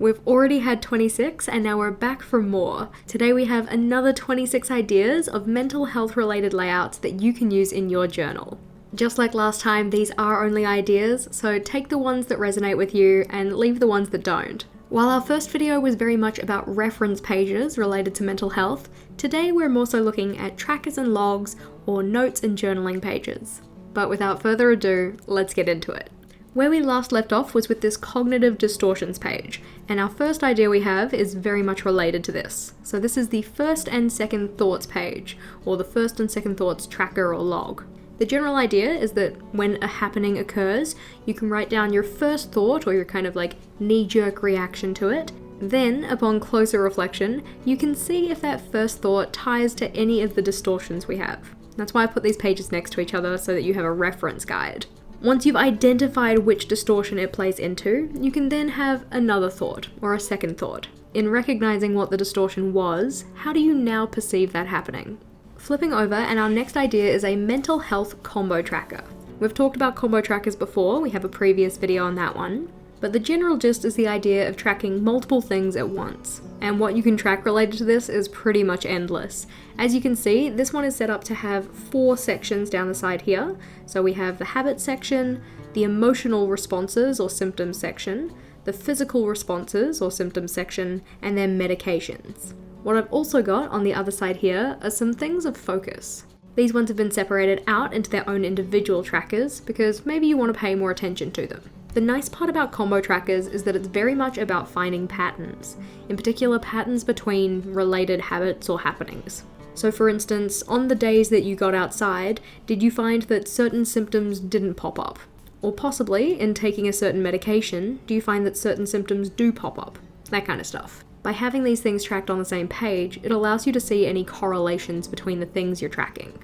We've already had 26 and now we're back for more. Today we have another 26 ideas of mental health related layouts that you can use in your journal. Just like last time, these are only ideas, so take the ones that resonate with you and leave the ones that don't. While our first video was very much about reference pages related to mental health, today we're more so looking at trackers and logs or notes and journaling pages. But without further ado, let's get into it. Where we last left off was with this cognitive distortions page, and our first idea we have is very much related to this. So this is the first and second thoughts page, or the first and second thoughts tracker or log. The general idea is that when a happening occurs, you can write down your first thought or your kind of like knee-jerk reaction to it. Then, upon closer reflection, you can see if that first thought ties to any of the distortions we have. That's why I put these pages next to each other so that you have a reference guide. Once you've identified which distortion it plays into, you can then have another thought, or a second thought. In recognizing what the distortion was, how do you now perceive that happening? Flipping over, and our next idea is a mental health combo tracker. We've talked about combo trackers before, we have a previous video on that one. But the general gist is the idea of tracking multiple things at once. And what you can track related to this is pretty much endless. As you can see, this one is set up to have 4 sections down the side here. So we have the habit section, the emotional responses or symptoms section, the physical responses or symptoms section, and then medications. What I've also got on the other side here are some things of focus. These ones have been separated out into their own individual trackers because maybe you want to pay more attention to them. The nice part about combo trackers is that it's very much about finding patterns, in particular patterns between related habits or happenings. So for instance, on the days that you got outside, did you find that certain symptoms didn't pop up? Or possibly, in taking a certain medication, do you find that certain symptoms do pop up? That kind of stuff. By having these things tracked on the same page, it allows you to see any correlations between the things you're tracking.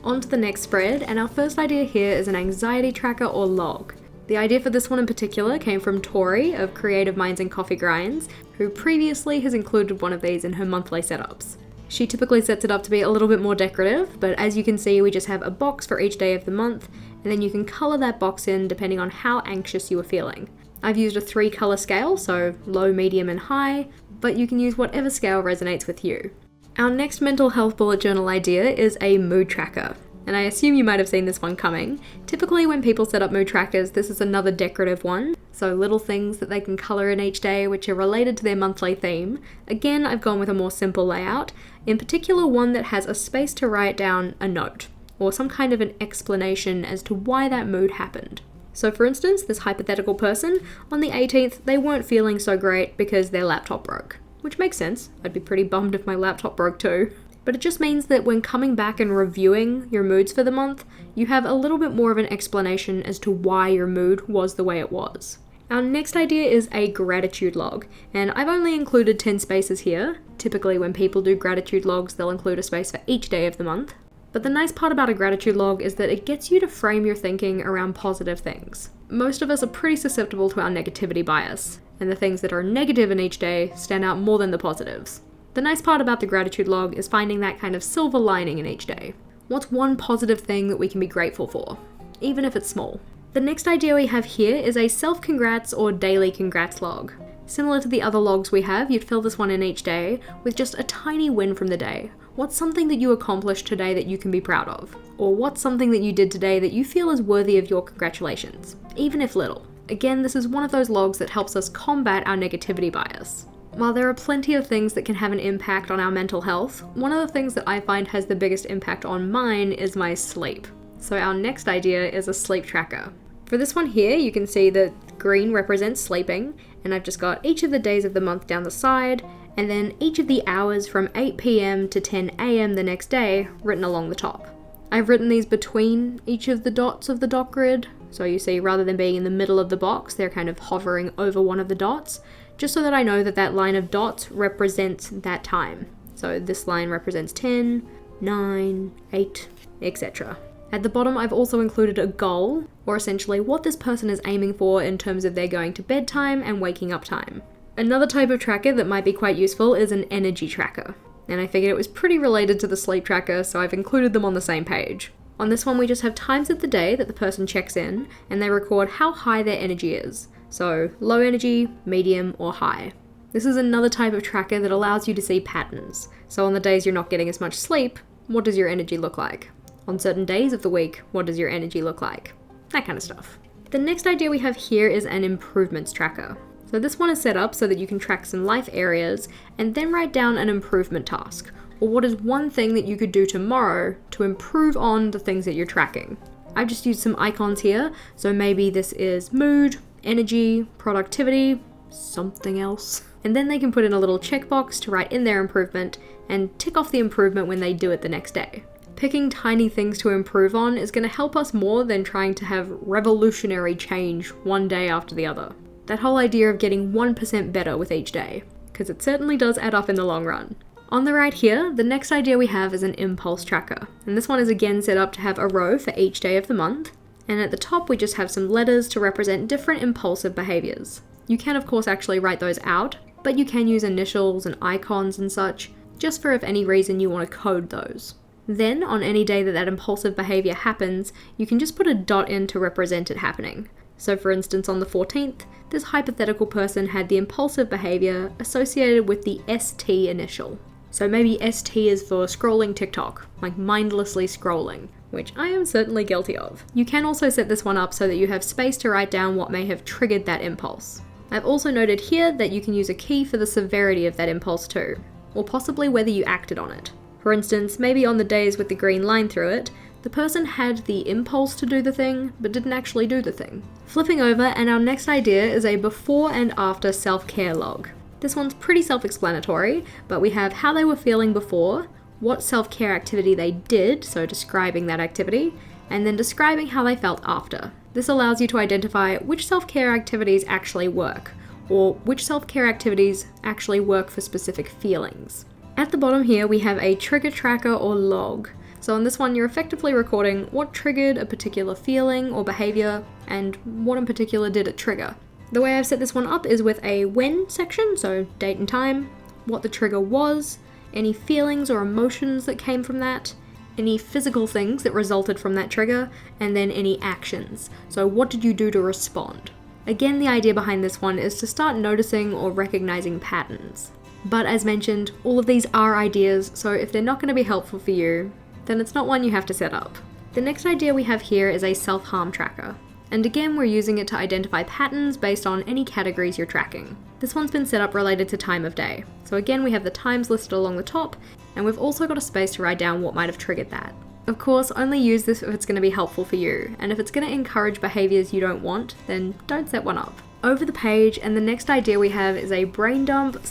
On to the next spread, and our first idea here is an anxiety tracker or log. The idea for this one in particular came from Tori of Creative Minds and Coffee Grinds, who previously has included one of these in her monthly setups. She typically sets it up to be a little bit more decorative, but as you can see, we just have a box for each day of the month, and then you can colour that box in depending on how anxious you are feeling. I've used a 3 colour scale, so low, medium and high, but you can use whatever scale resonates with you. Our next mental health bullet journal idea is a mood tracker. And I assume you might have seen this one coming. Typically when people set up mood trackers, this is another decorative one. So little things that they can colour in each day which are related to their monthly theme. Again, I've gone with a more simple layout. In particular, one that has a space to write down a note, or some kind of an explanation as to why that mood happened. So for instance, this hypothetical person, on the 18th, they weren't feeling so great because their laptop broke. Which makes sense. I'd be pretty bummed if my laptop broke too. But it just means that when coming back and reviewing your moods for the month, you have a little bit more of an explanation as to why your mood was the way it was. Our next idea is a gratitude log, and I've only included 10 spaces here. Typically when people do gratitude logs, they'll include a space for each day of the month. But the nice part about a gratitude log is that it gets you to frame your thinking around positive things. Most of us are pretty susceptible to our negativity bias, and the things that are negative in each day stand out more than the positives. The nice part about the gratitude log is finding that kind of silver lining in each day. What's one positive thing that we can be grateful for, even if it's small? The next idea we have here is a self-congrats or daily congrats log. Similar to the other logs we have, you'd fill this one in each day with just a tiny win from the day. What's something that you accomplished today that you can be proud of? Or what's something that you did today that you feel is worthy of your congratulations, even if little? Again, this is one of those logs that helps us combat our negativity bias. While there are plenty of things that can have an impact on our mental health, one of the things that I find has the biggest impact on mine is my sleep. So our next idea is a sleep tracker. For this one here, you can see that green represents sleeping, and I've just got each of the days of the month down the side, and then each of the hours from 8 PM to 10 AM the next day written along the top. I've written these between each of the dots of the dot grid, so you see rather than being in the middle of the box, they're kind of hovering over one of the dots, just so that I know that that line of dots represents that time. So this line represents 10, 9, 8, etc. At the bottom, I've also included a goal, or essentially what this person is aiming for in terms of their going to bed time and waking up time. Another type of tracker that might be quite useful is an energy tracker. And I figured it was pretty related to the sleep tracker, so I've included them on the same page. On this one, we just have times of the day that the person checks in, and they record how high their energy is. So low energy, medium, or high. This is another type of tracker that allows you to see patterns. So on the days you're not getting as much sleep, what does your energy look like? On certain days of the week, what does your energy look like? That kind of stuff. The next idea we have here is an improvements tracker. So this one is set up so that you can track some life areas and then write down an improvement task, or what is one thing that you could do tomorrow to improve on the things that you're tracking. I've just used some icons here, so maybe this is mood, energy, productivity, something else. And then they can put in a little checkbox to write in their improvement and tick off the improvement when they do it the next day. Picking tiny things to improve on is going to help us more than trying to have revolutionary change one day after the other. That whole idea of getting 1% better with each day, because it certainly does add up in the long run. On the right here, the next idea we have is an impulse tracker. And this one is again set up to have a row for each day of the month. And at the top, we just have some letters to represent different impulsive behaviors. You can of course actually write those out, but you can use initials and icons and such, just for if any reason you want to code those. Then, on any day that impulsive behavior happens, you can just put a dot in to represent it happening. So for instance, on the 14th, this hypothetical person had the impulsive behavior associated with the ST initial. So maybe ST is for scrolling TikTok, like mindlessly scrolling, which I am certainly guilty of. You can also set this one up so that you have space to write down what may have triggered that impulse. I've also noted here that you can use a key for the severity of that impulse too, or possibly whether you acted on it. For instance, maybe on the days with the green line through it, the person had the impulse to do the thing, but didn't actually do the thing. Flipping over, and our next idea is a before and after self-care log. This one's pretty self-explanatory, but we have how they were feeling before, what self-care activity they did, so describing that activity, and then describing how they felt after. This allows you to identify which self-care activities actually work, or which self-care activities actually work for specific feelings. At the bottom here, we have a trigger tracker or log. So on this one, you're effectively recording what triggered a particular feeling or behavior, and what in particular did it trigger. The way I've set this one up is with a when section, so date and time, what the trigger was, any feelings or emotions that came from that, any physical things that resulted from that trigger, and then any actions. So what did you do to respond? Again, the idea behind this one is to start noticing or recognizing patterns. But as mentioned, all of these are ideas, so if they're not going to be helpful for you, then it's not one you have to set up. The next idea we have here is a self-harm tracker. And again, we're using it to identify patterns based on any categories you're tracking. This one's been set up related to time of day. So again, we have the times listed along the top, and we've also got a space to write down what might have triggered that. Of course, only use this if it's going to be helpful for you, and if it's going to encourage behaviors you don't want, then don't set one up. Over the page, and the next idea we have is a brain dump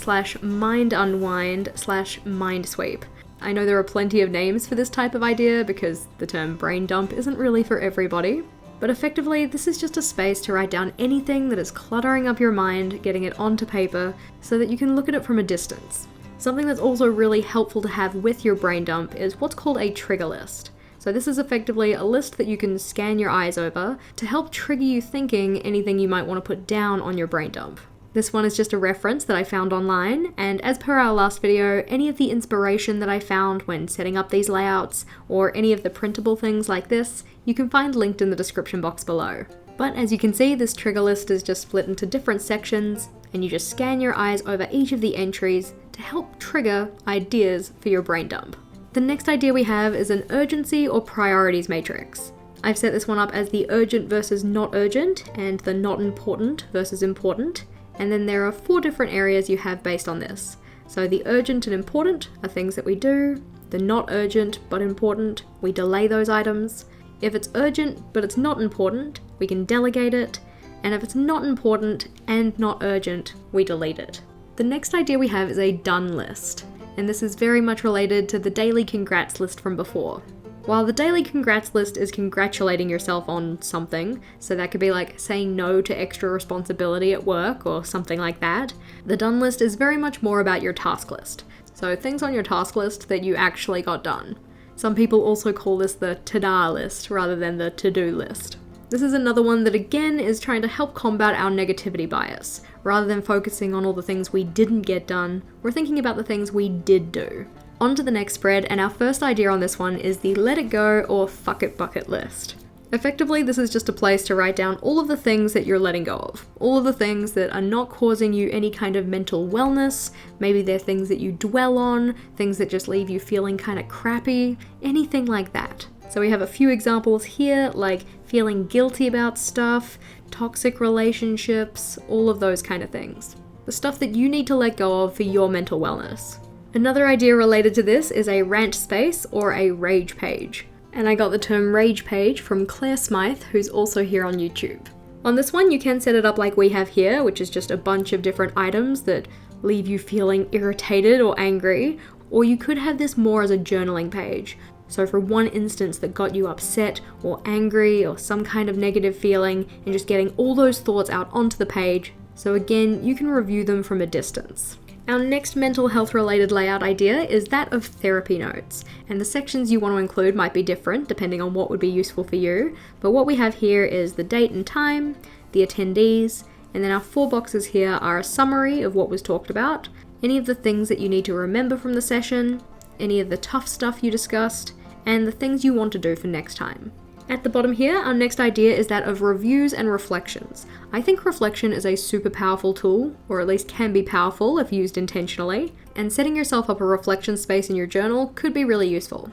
/ mind unwind / mind sweep. I know there are plenty of names for this type of idea because the term brain dump isn't really for everybody, but effectively this is just a space to write down anything that is cluttering up your mind, getting it onto paper so that you can look at it from a distance. Something that's also really helpful to have with your brain dump is what's called a trigger list. So this is effectively a list that you can scan your eyes over to help trigger you thinking anything you might want to put down on your brain dump. This one is just a reference that I found online, and as per our last video, any of the inspiration that I found when setting up these layouts, or any of the printable things like this, you can find linked in the description box below. But as you can see, this trigger list is just split into different sections, and you just scan your eyes over each of the entries to help trigger ideas for your brain dump. The next idea we have is an urgency or priorities matrix. I've set this one up as the urgent versus not urgent, and the not important versus important. And then there are 4 different areas you have based on this. So the urgent and important are things that we do. The not urgent but important, we delay those items. If it's urgent but it's not important, we can delegate it. And if it's not important and not urgent, we delete it. The next idea we have is a done list. And this is very much related to the daily congrats list from before. While the daily congrats list is congratulating yourself on something, so that could be like saying no to extra responsibility at work or something like that, the done list is very much more about your task list. So things on your task list that you actually got done. Some people also call this the ta-da list rather than the to-do list. This is another one that again is trying to help combat our negativity bias. Rather than focusing on all the things we didn't get done, we're thinking about the things we did do. On to the next spread, and our first idea on this one is the let it go or fuck it bucket list. Effectively, this is just a place to write down all of the things that you're letting go of. All of the things that are not causing you any kind of mental wellness. Maybe they're things that you dwell on, things that just leave you feeling kind of crappy, anything like that. So we have a few examples here, like feeling guilty about stuff, toxic relationships, all of those kind of things. The stuff that you need to let go of for your mental wellness. Another idea related to this is a rant space or a rage page. And I got the term rage page from Claire Smythe, who's also here on YouTube. On this one, you can set it up like we have here, which is just a bunch of different items that leave you feeling irritated or angry, or you could have this more as a journaling page. So for one instance that got you upset or angry or some kind of negative feeling, and just getting all those thoughts out onto the page. So again, you can review them from a distance. Our next mental health related layout idea is that of therapy notes, and the sections you want to include might be different depending on what would be useful for you, but what we have here is the date and time, the attendees, and then our 4 boxes here are a summary of what was talked about, any of the things that you need to remember from the session, any of the tough stuff you discussed, and the things you want to do for next time. At the bottom here, our next idea is that of reviews and reflections. I think reflection is a super powerful tool, or at least can be powerful if used intentionally, and setting yourself up a reflection space in your journal could be really useful.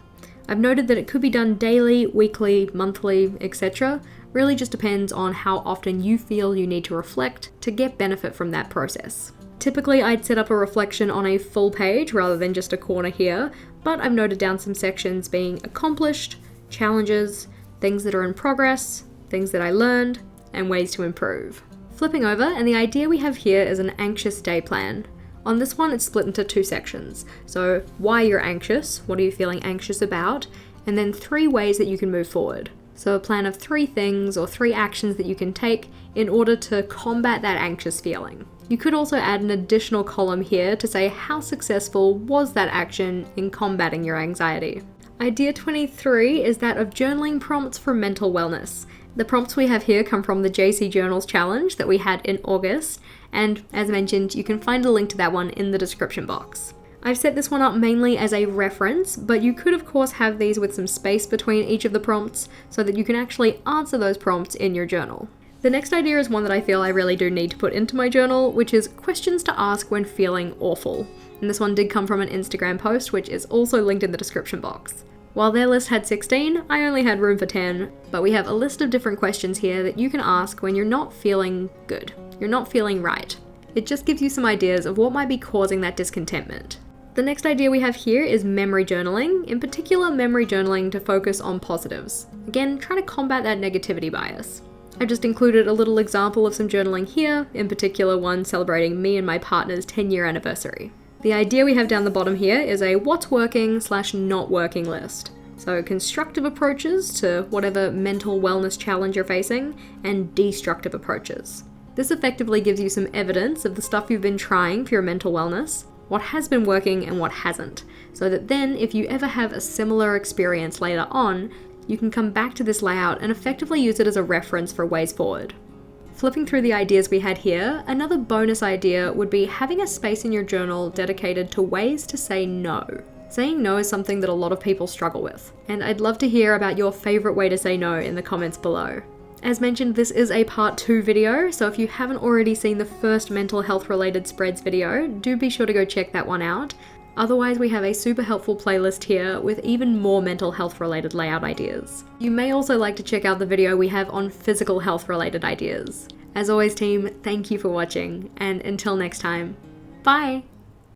I've noted that it could be done daily, weekly, monthly, etc. Really just depends on how often you feel you need to reflect to get benefit from that process. Typically, I'd set up a reflection on a full page rather than just a corner here, but I've noted down some sections being accomplished, challenges, things that are in progress, things that I learned, and ways to improve. Flipping over, and the idea we have here is an anxious day plan. On this one, it's split into 2 sections. So why you're anxious, what are you feeling anxious about, and then 3 ways that you can move forward. So a plan of 3 things or 3 actions that you can take in order to combat that anxious feeling. You could also add an additional column here to say how successful was that action in combating your anxiety. Idea 23 is that of journaling prompts for mental wellness. The prompts we have here come from the JC Journals Challenge that we had in August, and as mentioned, you can find a link to that one in the description box. I've set this one up mainly as a reference, but you could of course have these with some space between each of the prompts so that you can actually answer those prompts in your journal. The next idea is one that I feel I really do need to put into my journal, which is questions to ask when feeling awful. And this one did come from an Instagram post, which is also linked in the description box. While their list had 16, I only had room for 10, but we have a list of different questions here that you can ask when you're not feeling good, you're not feeling right. It just gives you some ideas of what might be causing that discontentment. The next idea we have here is memory journaling, in particular memory journaling to focus on positives. Again, trying to combat that negativity bias. I've just included a little example of some journaling here, in particular one celebrating me and my partner's 10-year anniversary. The idea we have down the bottom here is a what's working / not working list. So constructive approaches to whatever mental wellness challenge you're facing, and destructive approaches. This effectively gives you some evidence of the stuff you've been trying for your mental wellness, what has been working and what hasn't, so that then if you ever have a similar experience later on, you can come back to this layout and effectively use it as a reference for ways forward. Flipping through the ideas we had here, another bonus idea would be having a space in your journal dedicated to ways to say no. Saying no is something that a lot of people struggle with, and I'd love to hear about your favorite way to say no in the comments below. As mentioned, this is a part 2 video, so if you haven't already seen the first mental health related spreads video, do be sure to go check that one out. Otherwise, we have a super helpful playlist here with even more mental health related layout ideas. You may also like to check out the video we have on physical health related ideas. As always team, thank you for watching, and until next time, bye!